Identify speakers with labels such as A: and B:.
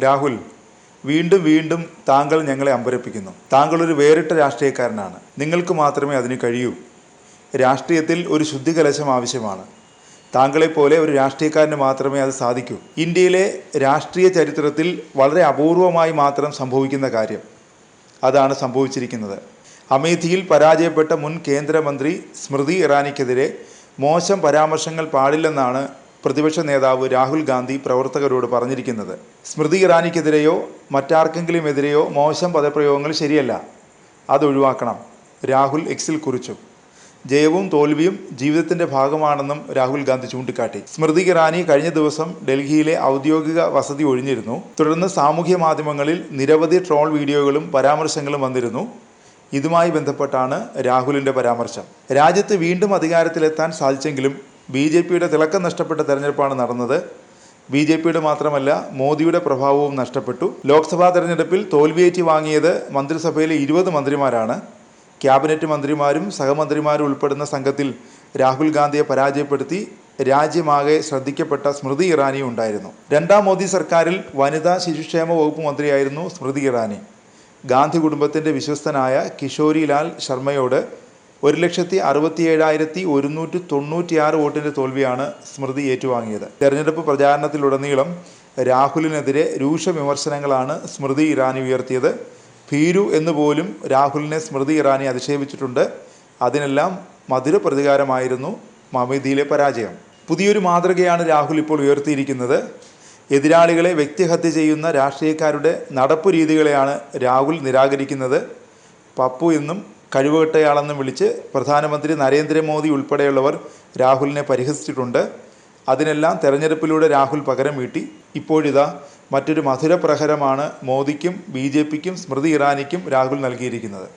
A: രാഹുൽ, വീണ്ടും വീണ്ടും താങ്കൾ ഞങ്ങളെ അമ്പരപ്പിക്കുന്നു. താങ്കൾ ഒരു വേറിട്ട രാഷ്ട്രീയക്കാരനാണ്. നിങ്ങൾക്ക് മാത്രമേ അതിന് കഴിയൂ. രാഷ്ട്രീയത്തിൽ ഒരു ശുദ്ധികലശം ആവശ്യമാണ്. താങ്കളെപ്പോലെ ഒരു രാഷ്ട്രീയക്കാരന് മാത്രമേ അത് സാധിക്കൂ. ഇന്ത്യയിലെ രാഷ്ട്രീയ ചരിത്രത്തിൽ വളരെ അപൂർവമായി മാത്രം സംഭവിക്കുന്ന കാര്യം അതാണ് സംഭവിച്ചിരിക്കുന്നത്. അമേഠിയിൽ പരാജയപ്പെട്ട മുൻ കേന്ദ്രമന്ത്രി സ്മൃതി ഇറാനിക്കെതിരെ മോശം പരാമർശങ്ങൾ പാടില്ലെന്നാണ് പ്രതിപക്ഷ നേതാവ് രാഹുൽ ഗാന്ധി പ്രവർത്തകരോട് പറഞ്ഞിരിക്കുന്നത്. സ്മൃതി ഇറാനിക്കെതിരെയോ മറ്റാർക്കെങ്കിലും എതിരെയോ മോശം പദപ്രയോഗങ്ങൾ ശരിയല്ല, അതൊഴിവാക്കണം, രാഹുൽ എക്സിൽ കുറിച്ചു. ജയവും തോൽവിയും ജീവിതത്തിൻ്റെ ഭാഗമാണെന്നും രാഹുൽ ഗാന്ധി ചൂണ്ടിക്കാട്ടി. സ്മൃതി ഇറാനി കഴിഞ്ഞ ദിവസം ഡൽഹിയിലെ ഔദ്യോഗിക വസതി ഒഴിഞ്ഞിരുന്നു. തുടർന്ന് സാമൂഹ്യ മാധ്യമങ്ങളിൽ നിരവധി ട്രോൾ വീഡിയോകളും പരാമർശങ്ങളും വന്നിരുന്നു. ഇതുമായി ബന്ധപ്പെട്ടാണ് രാഹുലിൻ്റെ പരാമർശം. രാജ്യത്ത് വീണ്ടും അധികാരത്തിലെത്താൻ സാധിച്ചെങ്കിലും BJPയുടെ തിളക്കം നഷ്ടപ്പെട്ട തെരഞ്ഞെടുപ്പാണ് നടന്നത്. BJPയുടെ മാത്രമല്ല, മോദിയുടെ പ്രഭാവവും നഷ്ടപ്പെട്ടു. ലോക്സഭാ തെരഞ്ഞെടുപ്പിൽ തോൽവിയേറ്റ് വാങ്ങിയത് മന്ത്രിസഭയിലെ 20 മന്ത്രിമാരാണ്. ക്യാബിനറ്റ് മന്ത്രിമാരും സഹമന്ത്രിമാരും ഉൾപ്പെടുന്ന സംഘത്തിൽ രാഹുൽ ഗാന്ധിയെ പരാജയപ്പെടുത്തി രാജ്യമാകെ ശ്രദ്ധിക്കപ്പെട്ട സ്മൃതി ഇറാനിയും ഉണ്ടായിരുന്നു. രണ്ടാം മോദി സർക്കാരിൽ വനിതാ ശിശുക്ഷേമ വകുപ്പ് മന്ത്രിയായിരുന്നു സ്മൃതി ഇറാനി. ഗാന്ധി കുടുംബത്തിൻ്റെ വിശ്വസ്തനായ കിഷോരി ലാൽ ശർമ്മയോട് 1,67,196 വോട്ടിൻ്റെ തോൽവിയാണ് സ്മൃതി ഏറ്റുവാങ്ങിയത്. തെരഞ്ഞെടുപ്പ് പ്രചാരണത്തിലുടനീളം രാഹുലിനെതിരെ രൂക്ഷ വിമർശനങ്ങളാണ് സ്മൃതി ഇറാനി ഉയർത്തിയത്. ഭീരു എന്നുപോലും രാഹുലിനെ സ്മൃതി ഇറാനി അധിക്ഷേപിച്ചിട്ടുണ്ട്. അതിനെല്ലാം മധുര പ്രതികാരമായിരുന്നു അമേഠിയിലെ പരാജയം. പുതിയൊരു മാതൃകയാണ് രാഹുൽ ഇപ്പോൾ ഉയർത്തിയിരിക്കുന്നത്. എതിരാളികളെ വ്യക്തിഹത്യ ചെയ്യുന്ന രാഷ്ട്രീയക്കാരുടെ നടപ്പു രീതികളെയാണ് രാഹുൽ നിരാകരിക്കുന്നത്. പപ്പു എന്നും കഴിവുകെട്ടയാളെന്നും വിളിച്ച് പ്രധാനമന്ത്രി നരേന്ദ്രമോദി ഉൾപ്പെടെയുള്ളവർ രാഹുലിനെ പരിഹസിച്ചിട്ടുണ്ട്. അതിനെല്ലാം തെരഞ്ഞെടുപ്പിലൂടെ രാഹുൽ പകരം വീട്ടി. ഇപ്പോഴിതാ മറ്റൊരു മധുര പ്രഹരമാണ് മോദിക്കും BJPക്കും സ്മൃതി ഇറാനിക്കും രാഹുൽ നൽകിയിരിക്കുന്നത്.